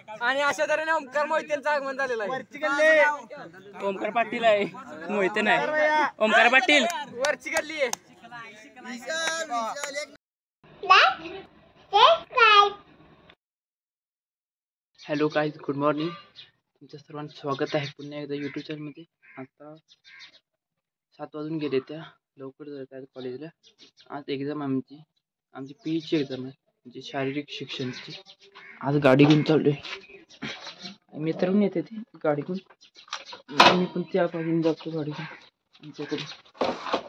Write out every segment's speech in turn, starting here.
आणि अशा तऱ्हेने ओमकार मोहितेंचं आगमन झालेलं आहे. ओमकार पाटील आहे, मोहिते नाही. ओमकार पाटील वरची गल्ली आहे. Hello guys, good morning. तुमच्या सर्वांचं स्वागत आहे पुन्हा एकदा यूट्यूब चॅनलमध्ये. आता 7 वाजून गेले, त्या लवकर जात आहेत कॉलेजला. आज एक्झाम आमची पीईची एक्झाम आहे, म्हणजे शारीरिक शिक्षणची. आज गाडी घेऊन चाललोय. मित्र पण येते ते गाडी घेऊन, मी पण त्या पासून जातो गाडी घेऊन आमच्याकडे.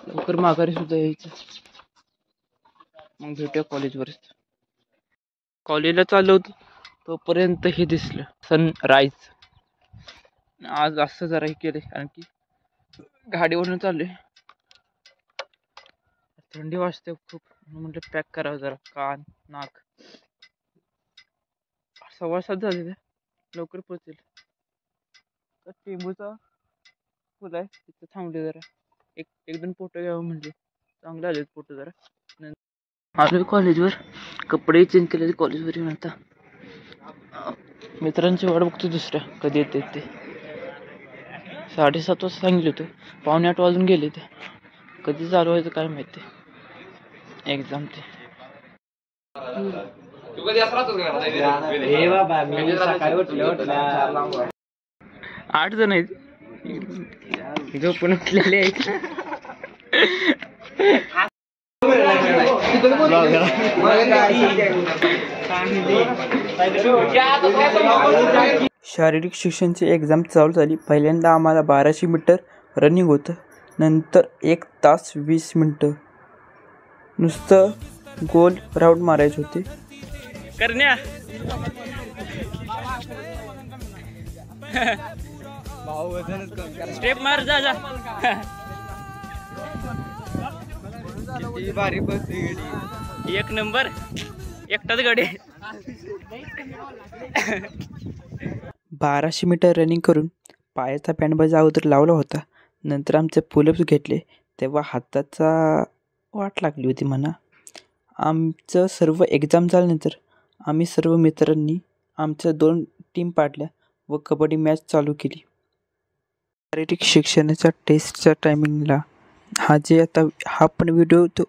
लवकर माघारी सुद्धा यायचं, मग भेटूया कॉलेजवरच. कॉलेजला चाललो होतो तोपर्यंत हे दिसलं, सनराईज. आज असं जरा हे केलं, कारण की गाडीवरून चाललोय, थंडी वाजते खूप. म्हटलं पॅक करावं जरा कान नाक. 7:15 झाले, लवकर पोहोचेल. तर टेंबूचा पूल आहे तिथं थांबले, जरा एक दोन फोटो घ्यावं म्हणजे. चांगले आले फोटो. जरा आलोय कॉलेजवर, कपडे चेंज केले कॉलेजवर येऊन. आता मित्रांची वाट बघतो दुसऱ्या, कधी येते ते. 7:30 वाजता सांगितलं होतं, 7:45 वाजून गेले. ते कधी चालू व्हायचं काय माहिती एक्झाम ते. 8 जण आहेत, झोपून उठलेले आहेत. शारीरिक शिक्षणची एक्झाम चालू झाली. पहिल्यांदा आम्हाला 1200 मीटर रनिंग होतं, नंतर 1 तास 20 मिनटं नुसतं गोल राऊंड मारायचे होते. करण्या स्टेप मार, जा जा. भारी बस, एक नंबर, एकटाच गाडी. 1200 मीटर रनिंग करून पायाचा बँडबाज अगोदर लावला होता. नंतर आमचे पुलअप्स घेतले, तेव्हा हाताचा वाट लागली होती म्हणा. आमचं सर्व एक्झाम झाल्यानंतर आम्ही सर्व मित्रांनी आमच्या 2 टीम पाडल्या व कबड्डी मॅच चालू केली. शारीरिक शिक्षणाच्या टेस्टच्या टायमिंगला हा पण व्हिडिओ तो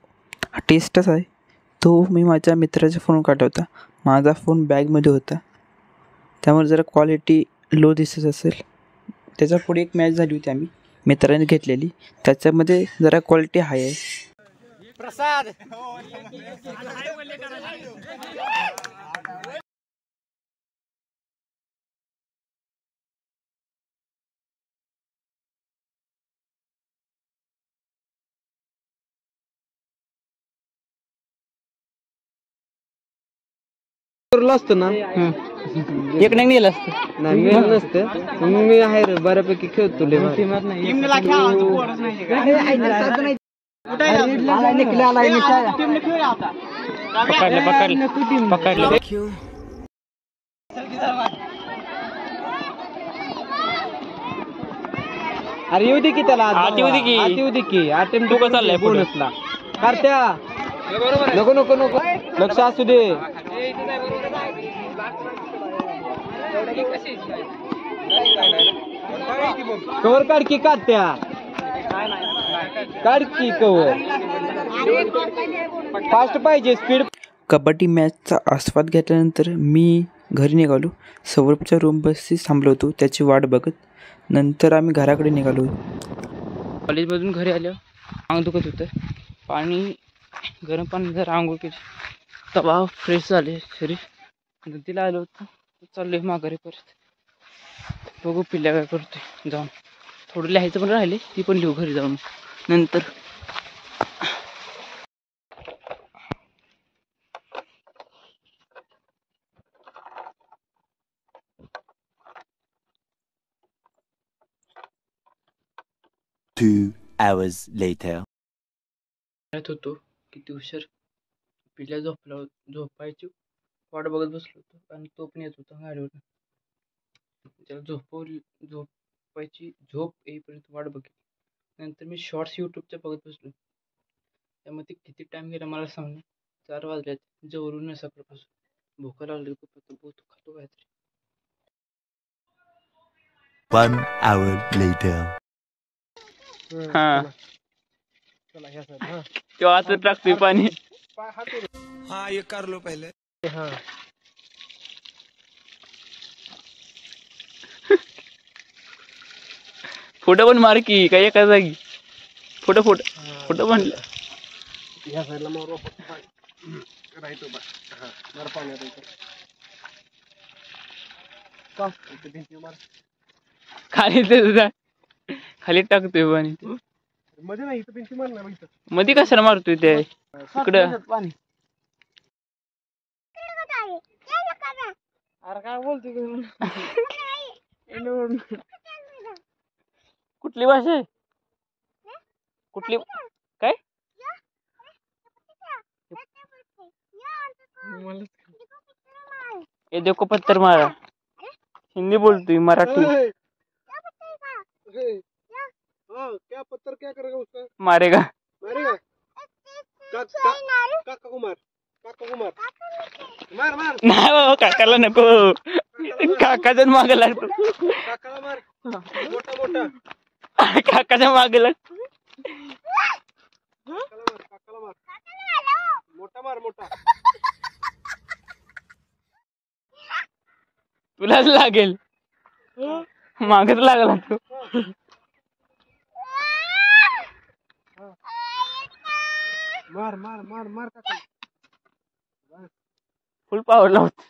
टेस्टच आहे. तो मी माझ्या मित्राच्या फोन काढला होता. माझा फोन बॅगमध्ये होता, त्यामुळे जरा क्वालिटी लो दिसत असेल. त्याच्या पुढे एक मॅच झाली होती आम्ही मित्रांनी घेतलेली, त्याच्यामध्ये जरा क्वालिटी हाय आहे. प्रसाद असतो ना, एक नाही गेलं असतं, नाही नसतं. मी आहे रे, बऱ्यापैकी खेळतो. पकडलं. अरे येऊ दे की त्याला, येऊ दे की. अटेम्प्ट तू का चाललाय बोनसला करत्या. नको नको नको, लक्ष असू दे. कवर काढ की, काढत्या काढ की कवर. फास्ट पाहिजे, स्पीड. कबड्डी मॅचचा आस्वाद घेतल्यानंतर मी घरी निघालो. सौरभच्या रूम बसशी थांबलो होतो त्याची वाट बघत. नंतर आम्ही घराकडे निघालो. कॉलेजमधून घरी आल्यावर अंग दुखत होतं. गरम पाणी जर आंघोळ केली, तवा फ्रेश झाले शरीर. नदीला आलो होतो, चाललोय माघारी परत. बघू पिल्ल्या काय करतोय, जाऊन थोडं लिहायचं पण राहिले, ती पण लिहू घरी जाऊन नंतर. Two hours later. होतो किती हुशार. पिल्ल्या झोपायची वाट बघत बसलो होतो, आणि तो पण येत होता गाडीवर. त्याला झोपायची झोप येईपर्यंत वाट बघितली. नंतर मी शॉर्ट्स यूट्यूबच्या बघत बसलो. त्यामध्ये किती टाइम गेला मला सांगणे. 4 वाजल्यात, जवळून सकाळपासून भूक लागली खूप. खातो काहीतरी. 1 hour later. हा तेव्हा असं टाकतोय पाणी. हाँ ये कर लो पहले. फोटो पण मार की काय एका जागी. फोटो म्हणलं. या साईडला मारू राहतो बा. मार पाण्यात खाली खाली टाकतोय पाणी. मध्ये नाही इथं भिंती मारणार इथं. मध्ये कशाला मारतोय ते इकडं. पाणी अरे काय बोलतोय कुठली भाषा आहे कुठली काय ये देखो पत्थर मारा. हिंदी बोलतोय मराठी. क्या पत्थर क्या करेगा उसका मारेगा मारेगा काका को मार मार नाही बाबा काकाला नको. काकाच्या मागे लागतो. काकाला मार मोठा काकाच्या मागे लागतो. काकाला मार मोठा तुलाच लागेल. मागच लागला तू. मार काका फुल पॉवर लावत.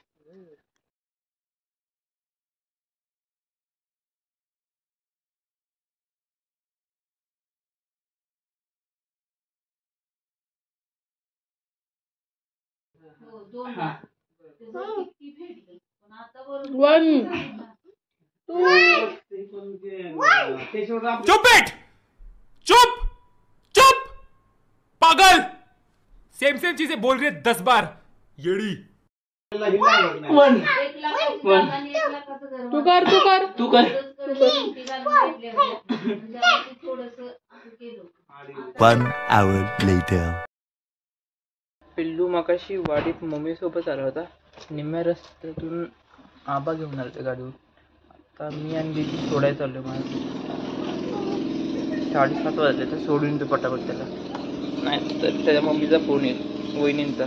चुप पागल. सेम चीजें बोल रही है 10 बार येड़ी. तू कर 1 hour later. पिल्लू मगाशी वाडीत मम्मी सोबत आला होता. निम्म्या रस्त्यातून आबा घेऊन आला त्या गाडीवर. आता मी आणि दीदी सोडायला चाललो. मला 7:30 वाजले तर सोडून तो पटापट त्याला. नाही तर त्याच्या मम्मीचा फोन येईल वहिनींचा.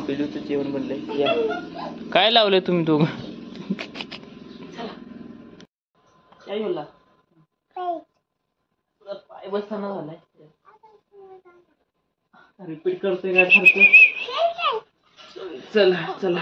पिल्लूचं जेवण बनलंय. या काय लावलंय तुम्ही दोघं. काय बोलला पाय बसताना झालाय. रिपीट करतोय काय सारखं. चला